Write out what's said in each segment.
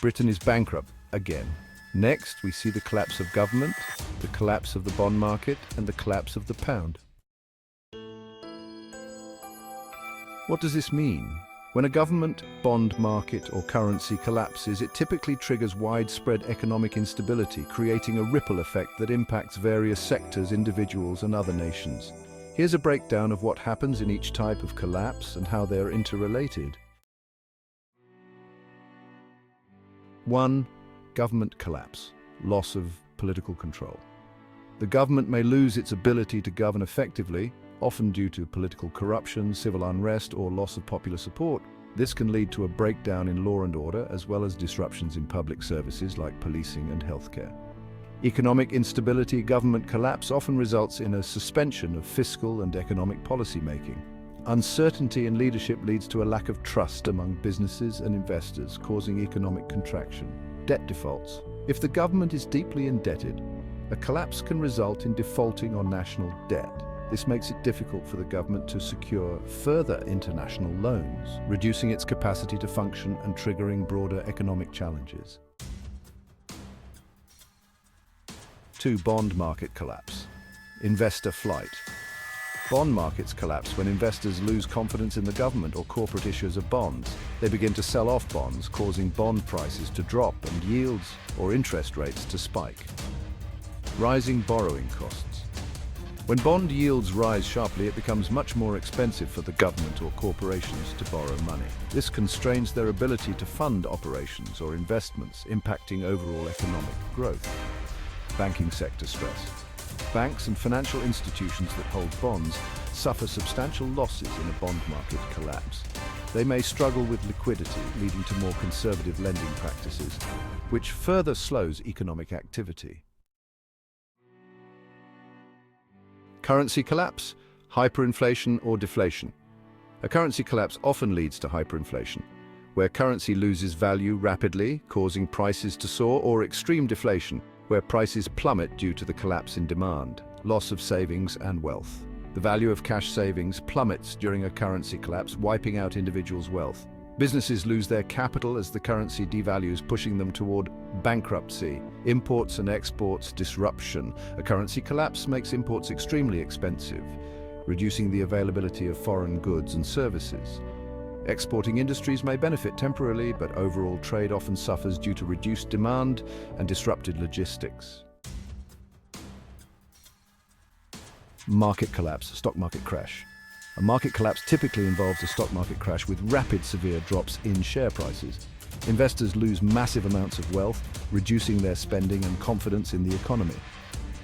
Britain is bankrupt again. Next, we see the collapse of government, the collapse of the bond market, and the collapse of the pound. What does this mean? When a government, bond market, or currency collapses, it typically triggers widespread economic instability, creating a ripple effect that impacts various sectors, individuals, and other nations. Here's a breakdown of what happens in each type of collapse and how they are interrelated. 1. Government collapse. Loss of political control. The government may lose its ability to govern effectively, often due to political corruption, civil unrest, or loss of popular support. This can lead to a breakdown in law and order, as well as disruptions in public services like policing and healthcare. Economic instability. Government collapse often results in a suspension of fiscal and economic policy making. Uncertainty in leadership leads to a lack of trust among businesses and investors, causing economic contraction. Debt defaults. If the government is deeply indebted, a collapse can result in defaulting on national debt. This makes it difficult for the government to secure further international loans, reducing its capacity to function and triggering broader economic challenges. 2. Bond market collapse. Investor flight. Bond markets collapse when investors lose confidence in the government or corporate issuers of bonds. They begin to sell off bonds, causing bond prices to drop and yields or interest rates to spike. Rising borrowing costs. When bond yields rise sharply, it becomes much more expensive for the government or corporations to borrow money. This constrains their ability to fund operations or investments, impacting overall economic growth. Banking sector stress. Banks and financial institutions that hold bonds suffer substantial losses in a bond market collapse. They may struggle with liquidity, leading to more conservative lending practices, which further slows economic activity. Currency collapse, hyperinflation or deflation. A currency collapse often leads to hyperinflation, where currency loses value rapidly, causing prices to soar, or extreme deflation, where prices plummet due to the collapse in demand, loss of savings and wealth. The value of cash savings plummets during a currency collapse, wiping out individuals' wealth. Businesses lose their capital as the currency devalues, pushing them toward bankruptcy. Imports and exports disruption. A currency collapse makes imports extremely expensive, reducing the availability of foreign goods and services. Exporting industries may benefit temporarily, but overall trade often suffers due to reduced demand and disrupted logistics. Market collapse, stock market crash. A market collapse typically involves a stock market crash with rapid, severe drops in share prices. Investors lose massive amounts of wealth, reducing their spending and confidence in the economy.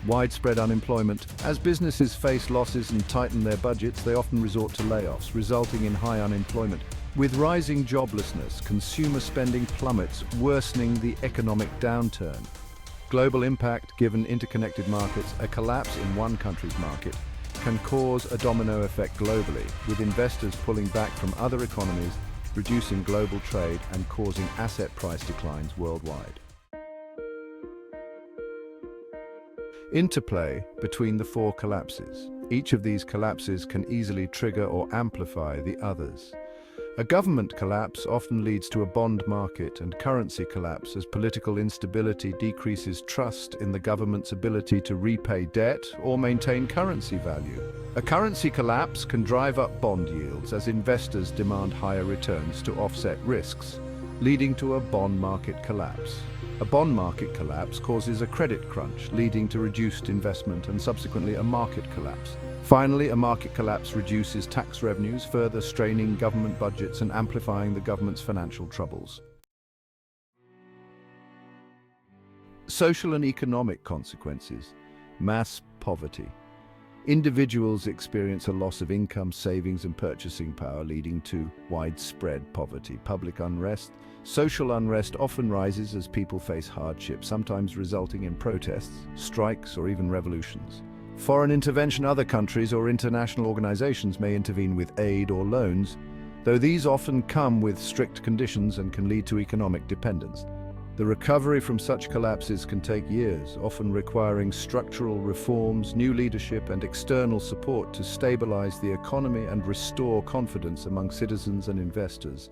Widespread unemployment. As businesses face losses and tighten their budgets, they often resort to layoffs, resulting in high unemployment. With rising joblessness, consumer spending plummets, worsening the economic downturn. Global impact. Given interconnected markets, a collapse in one country's market can cause a domino effect globally, with investors pulling back from other economies, reducing global trade and causing asset price declines worldwide. Interplay between the 4 collapses. Each of these collapses can easily trigger or amplify the others. A government collapse often leads to a bond market and currency collapse as political instability decreases trust in the government's ability to repay debt or maintain currency value. A currency collapse can drive up bond yields as investors demand higher returns to offset risks, leading to a bond market collapse. A bond market collapse causes a credit crunch, leading to reduced investment and subsequently a market collapse. Finally, a market collapse reduces tax revenues, further straining government budgets and amplifying the government's financial troubles. Social and economic consequences. Mass poverty. Individuals experience a loss of income, savings, and purchasing power, leading to widespread poverty. Public unrest. Social unrest often rises as people face hardship, sometimes resulting in protests, strikes, or even revolutions. Foreign intervention. Other countries or international organizations may intervene with aid or loans, though these often come with strict conditions and can lead to economic dependence. The recovery from such collapses can take years, often requiring structural reforms, new leadership, and external support to stabilize the economy and restore confidence among citizens and investors.